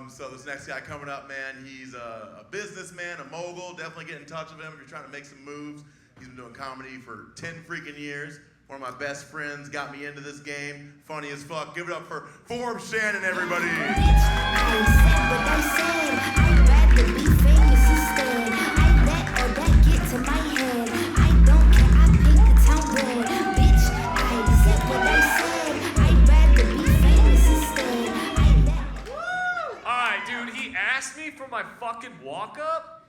So this next guy coming up, man, he's a businessman, a mogul. Definitely get in touch with him if you're trying to make some moves. He's been doing comedy for 10 freaking years. One of my best friends got me into this game. Funny as fuck. Give it up for Forbes Shannon, everybody. I said what I said. I'd rather be famous instead. I let all that get to my head. I don't care, I paint the town red. Bitch, I said what I said. I'd rather be famous instead. I let... Alright, dude, he asked me for my fucking walk-up,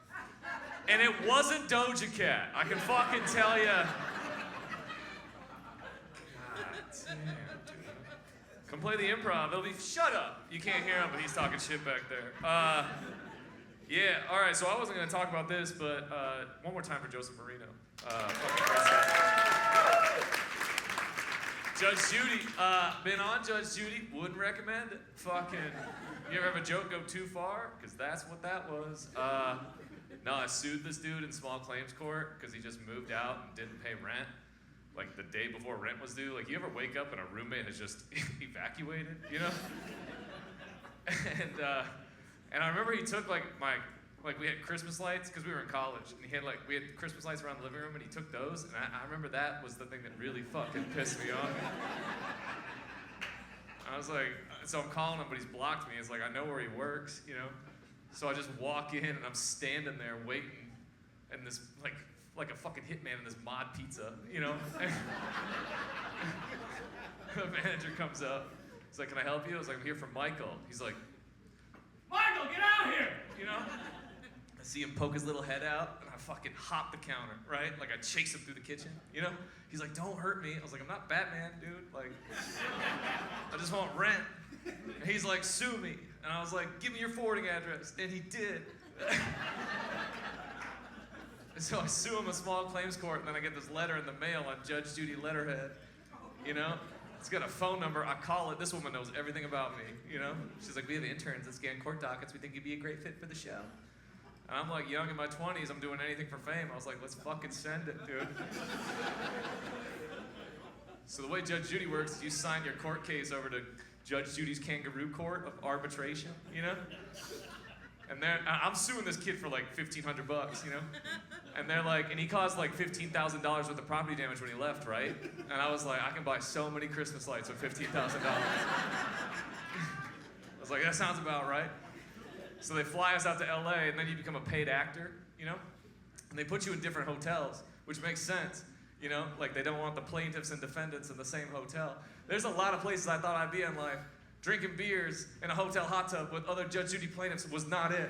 and it wasn't Doja Cat. I can fucking tell you. Come play the Improv. They'll be, shut up. You can't hear him, but he's talking shit back there. Yeah, all right, so I wasn't going to talk about this, but one more time for Joseph Marino. Fucking great stuff. Judge Judy. Been on Judge Judy. Wouldn't recommend it. Fucking, you ever have a joke go too far? Because that's what that was. No, I sued this dude in small claims court because he just moved out and didn't pay rent. Like the day before rent was due. Like, you ever wake up and a roommate has just evacuated, you know? And I remember he took we had Christmas lights because we were in college, and we had Christmas lights around the living room, and he took those, and I remember that was the thing that really fucking pissed me off. I was like, so I'm calling him, but he's blocked me. It's like, I know where he works, you know? So I just walk in, and I'm standing there waiting, and this like a fucking hitman in this mod pizza, you know? The manager comes up. He's like, can I help you? I was like, I'm here for Michael. He's like, Michael, get out here! You know? I see him poke his little head out, and I fucking hop the counter, right? Like, I chase him through the kitchen, you know? He's like, don't hurt me. I was like, I'm not Batman, dude. Like, I just want rent. And he's like, sue me. And I was like, give me your forwarding address. And he did. So I sue him in small claims court, and then I get this letter in the mail on Judge Judy letterhead, you know? It's got a phone number. I call it. This woman knows everything about me, you know? She's like, we have interns that scan court dockets. We think you'd be a great fit for the show. And I'm like, young in my 20s. I'm doing anything for fame. I was like, let's fucking send it, dude. So the way Judge Judy works is you sign your court case over to Judge Judy's kangaroo court of arbitration, you know? And I'm suing this kid for like $1,500, you know? And they're like, and he caused like $15,000 worth of property damage when he left, right? And I was like, I can buy so many Christmas lights with $15,000. I was like, that sounds about right. So they fly us out to LA, and then you become a paid actor, you know? And they put you in different hotels, which makes sense, you know? Like, they don't want the plaintiffs and defendants in the same hotel. There's a lot of places I thought I'd be in life. Drinking beers in a hotel hot tub with other Judge Judy plaintiffs was not it.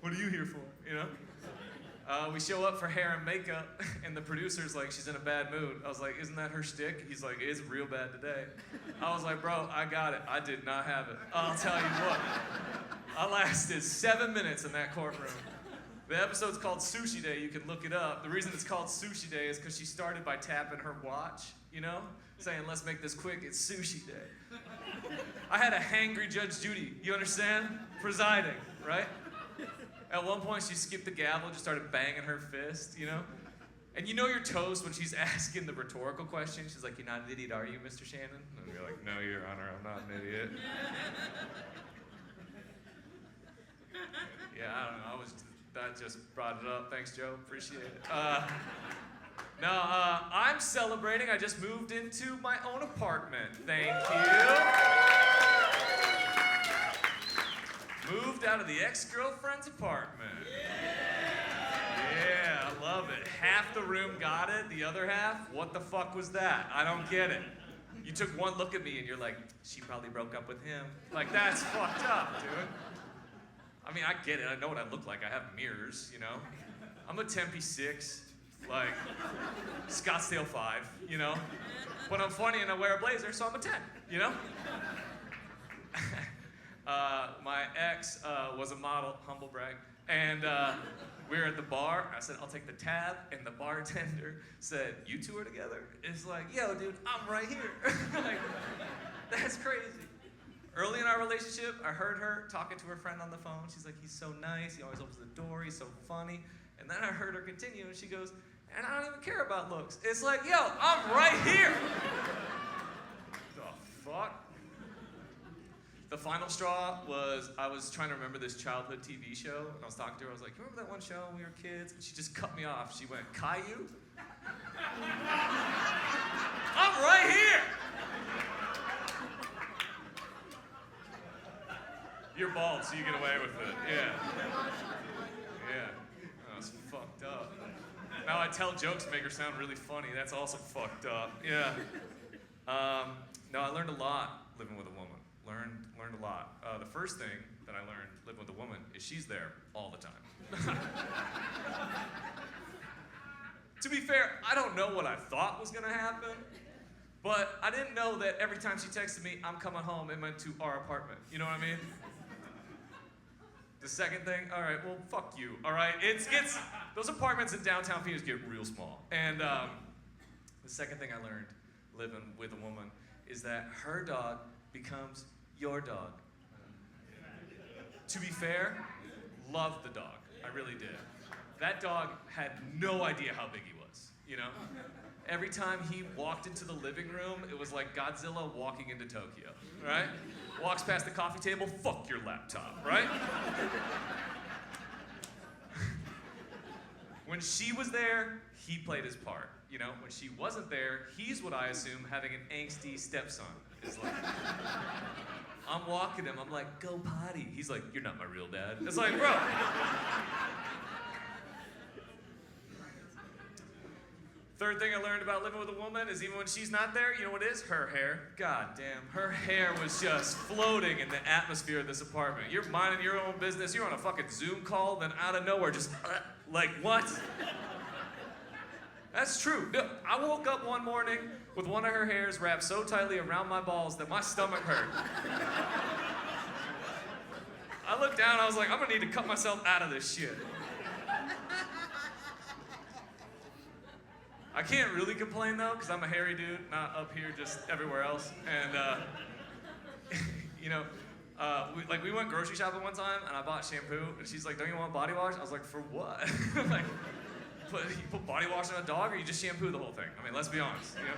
What are you here for, you know? We show up for hair and makeup, and the producer's like, she's in a bad mood. I was like, isn't that her shtick? He's like, it's real bad today. I was like, bro, I got it. I did not have it. I'll tell you what. I lasted 7 minutes in that courtroom. The episode's called Sushi Day. You can look it up. The reason it's called Sushi Day is because she started by tapping her watch, you know? Saying, let's make this quick, it's Sushi Day. I had a hangry Judge Judy, you understand? Presiding, right? At one point, she skipped the gavel, just started banging her fist, you know? And you know you're toast when she's asking the rhetorical question. She's like, you're not an idiot, are you, Mr. Shannon? And you're like, no, Your Honor, I'm not an idiot. Yeah, I don't know, that just brought it up. Thanks, Joe, appreciate it. I'm celebrating. I just moved into my own apartment. Thank you. Moved out of the ex-girlfriend's apartment. Yeah, I love it. Half the room got it. The other half, what the fuck was that? I don't get it. You took one look at me and you're like, she probably broke up with him. Like, that's fucked up, dude. I mean, I get it. I know what I look like. I have mirrors, you know? I'm a Tempe 6. Like, Scottsdale 5, you know? But I'm funny and I wear a blazer, so I'm a 10, you know? My ex was a model, humble brag, and we were at the bar. I said, I'll take the tab, and the bartender said, you two are together? It's like, yo, dude, I'm right here. Like, that's crazy. Early in our relationship, I heard her talking to her friend on the phone. She's like, he's so nice, he always opens the door, he's so funny. And then I heard her continue, and she goes, and I don't even care about looks. It's like, yo, I'm right here. The fuck? The final straw was I was trying to remember this childhood TV show, and I was talking to her. I was like, "You remember that one show when we were kids?" And she just cut me off. She went, "Caillou?" I'm right here. You're bald, so you get away with it. Yeah. Yeah. That was fucked up. Now I tell jokes to make her sound really funny. That's also fucked up. Yeah. No, I learned a lot living with a woman. Learned a lot. The first thing that I learned living with a woman is she's there all the time. To be fair, I don't know what I thought was gonna happen, but I didn't know that every time she texted me, "I'm coming home," it meant to our apartment. You know what I mean? The second thing, all right, well, fuck you, all right? Those apartments in downtown Phoenix get real small. And the second thing I learned living with a woman is that her dog becomes your dog. To be fair, loved the dog. I really did. That dog had no idea how big he was, you know? Every time he walked into the living room, it was like Godzilla walking into Tokyo, right? Walks past the coffee table, fuck your laptop, right? When she was there, he played his part. You know, when she wasn't there, he's what I assume having an angsty stepson is like. I'm walking him, I'm like, "Go potty." He's like, "You're not my real dad." It's like, bro. Third thing I learned about living with a woman is even when she's not there, you know what it is? Her hair. God damn, her hair was just floating in the atmosphere of this apartment. You're minding your own business, you're on a fucking Zoom call, then out of nowhere, just like, what? That's true. No, I woke up one morning with one of her hairs wrapped so tightly around my balls that my stomach hurt. I looked down, I was like, I'm gonna need to cut myself out of this shit. I can't really complain though, because I'm a hairy dude, not up here, just everywhere else. And, you know, we went grocery shopping one time and I bought shampoo and she's like, "Don't you want body wash?" I was like, "For what?" Like, you put body wash on a dog or you just shampoo the whole thing? I mean, let's be honest, you know?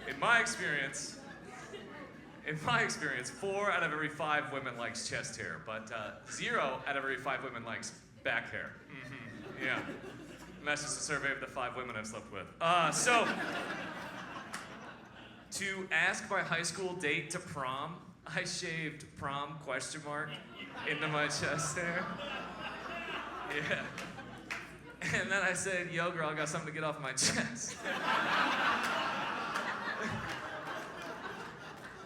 In my experience, 4 out of every 5 women likes chest hair, but 0 out of every 5 women likes back hair. Mm-hmm. Yeah. And that's just a survey of the 5 women I've slept with. So, to ask my high school date to prom, I shaved prom ? Into my chest hair. Yeah. And then I said, "Yo, girl, I got something to get off my chest."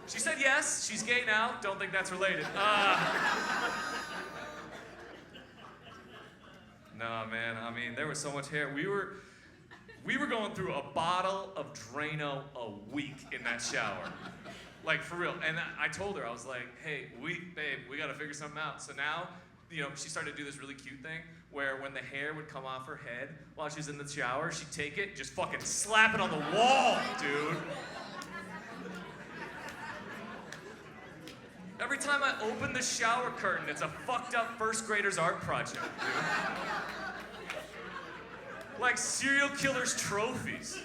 She said yes. She's gay now. Don't think that's related. No, man. I mean, there was so much hair. We were going through a bottle of Drano a week in that shower. Like, for real. And I told her, I was like, "Hey, babe, we gotta figure something out." So now, you know, she started to do this really cute thing where when the hair would come off her head while she was in the shower, she'd take it, just fucking slap it on the wall, dude. Every time I open the shower curtain, it's a fucked up first grader's art project, dude. Like serial killer's trophies.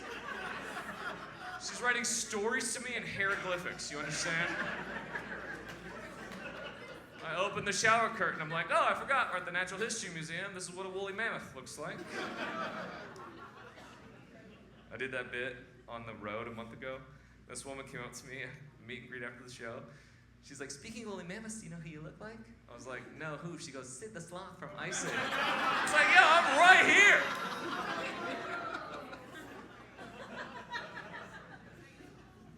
She's writing stories to me in hieroglyphics, you understand? I open the shower curtain, I'm like, "Oh, I forgot, we're at the Natural History Museum. This is what a woolly mammoth looks like." I did that bit on the road a month ago. This woman came up to me at meet and greet after the show. She's like, "Speaking of woolly mammoths, do you know who you look like?" I was like, "No, who?" She goes, "Sid the Sloth from Iceland." It's like, "Yeah, I'm right here."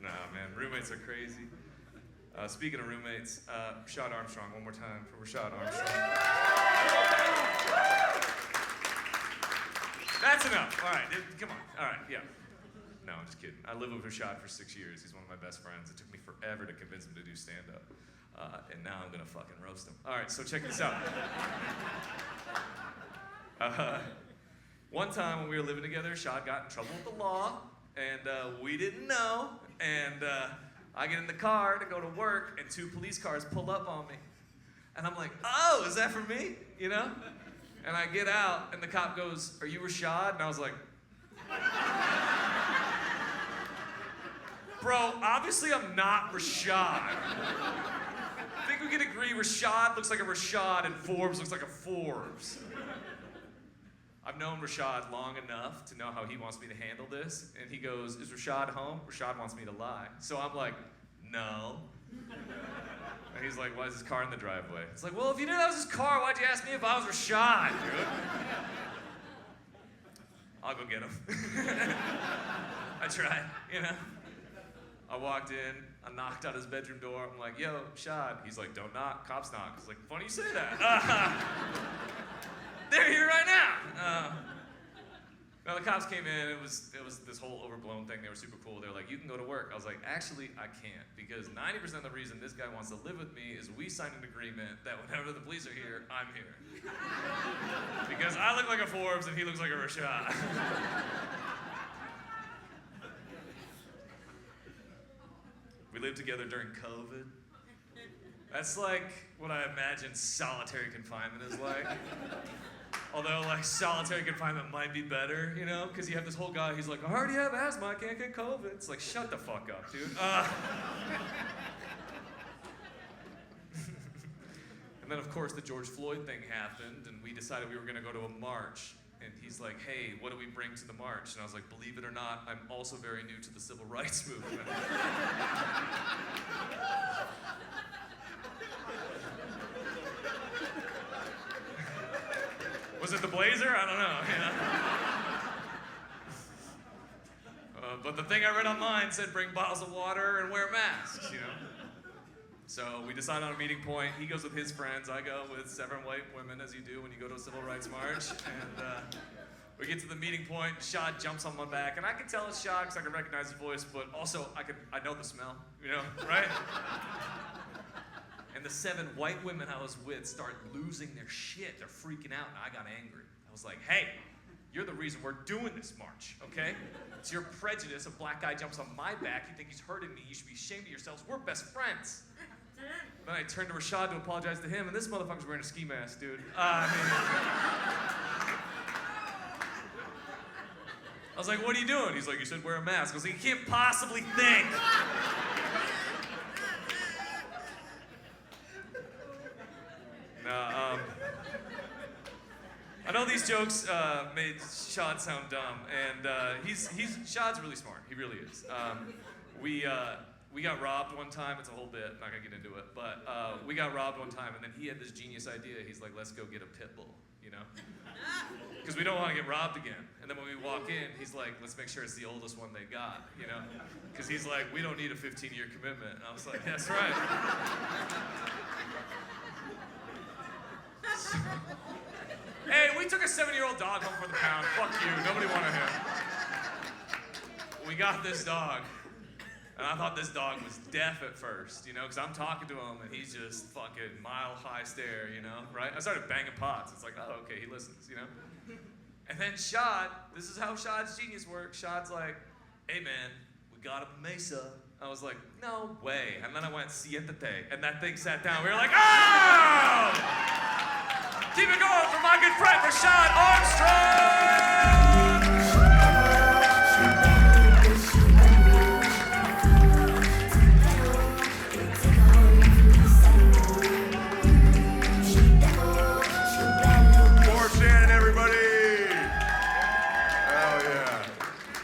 Nah, man, roommates are crazy. Speaking of roommates, Rashad Armstrong, one more time for Rashad Armstrong. That's enough. All right, come on. All right, yeah. No, I'm just kidding. I lived with Rashad for 6 years. He's one of my best friends. It took me forever to convince him to do stand-up. And now I'm gonna fucking roast him. All right, so check this out. One time when we were living together, Rashad got in trouble with the law, and we didn't know. And I get in the car to go to work, and 2 police cars pull up on me. And I'm like, "Oh, is that for me?" You know? And I get out, and the cop goes, "Are you Rashad?" And I was like, Bro, obviously I'm not Rashad. I think we can agree Rashad looks like a Rashad and Forbes looks like a Forbes. I've known Rashad long enough to know how he wants me to handle this. And he goes, is Rashad home? Rashad wants me to lie. So I'm like, no. And he's like, why is his car in the driveway? It's like, well, if you knew that was his car, why'd you ask me if I was Rashad, dude? I'll go get him. I tried, you know? I walked in, I knocked on his bedroom door. I'm like, yo, Shad. He's like, don't knock, cops knock. He's like, funny you say that. They're here right now. Now the cops came in, it was this whole overblown thing. They were super cool. They were like, you can go to work. I was like, actually, I can't, because 90% of the reason this guy wants to live with me is we signed an agreement that whenever the police are here, I'm here. Because I look like a Forbes and he looks like a Rashad. We lived together during COVID. That's like what I imagine solitary confinement is like. Although, like, solitary confinement might be better, you know? Because you have this whole guy, he's like, I already have asthma, I can't get COVID. It's like, shut the fuck up, dude. And then, of course, the George Floyd thing happened, and we decided we were gonna go to a march. And he's like, hey, what do we bring to the march? And I was like, believe it or not, I'm also very new to the civil rights movement. Was it the blazer? I don't know, you know? But the thing I read online said bring bottles of water and wear masks, you know? So we decide on a meeting point. He goes with his friends. I go with 7 white women, as you do when you go to a civil rights march. And we get to the meeting point. Shad jumps on my back, and I can tell it's Shad because I can recognize his voice, but also I know the smell, you know, right? And the 7 white women I was with start losing their shit. They're freaking out, and I got angry. I was like, hey, you're the reason we're doing this march, okay? It's your prejudice. A black guy jumps on my back. You think he's hurting me. You should be ashamed of yourselves. We're best friends. Then I turned to Rashad to apologize to him, and this motherfucker's wearing a ski mask, dude. I was like, what are you doing? He's like, you said wear a mask. I was like, you can't possibly think. I know these jokes made Shad sound dumb, and Shad's really smart. He really is. We got robbed one time. It's a whole bit. I'm not gonna get into it, but we got robbed one time, and then he had this genius idea. He's like, let's go get a pit bull, you know? Because we don't want to get robbed again. And then when we walk in, he's like, let's make sure it's the oldest one they got, you know? Because he's like, we don't need a 15-year commitment. And I was like, that's right. Hey, we took a 7-year-old dog home from the pound. Fuck you. Nobody wanted him. We got this dog. And I thought this dog was deaf at first, you know, because I'm talking to him and he's just fucking mile-high stare, you know, right? I started banging pots. It's like, oh, okay, he listens, you know? And then Shad, this is how Shad's genius works. Shad's like, hey, man, we got a mesa. I was like, no way. And then I went, siéntate. And that thing sat down. We were like, oh! Keep it going for my good friend, Rashad Armstrong!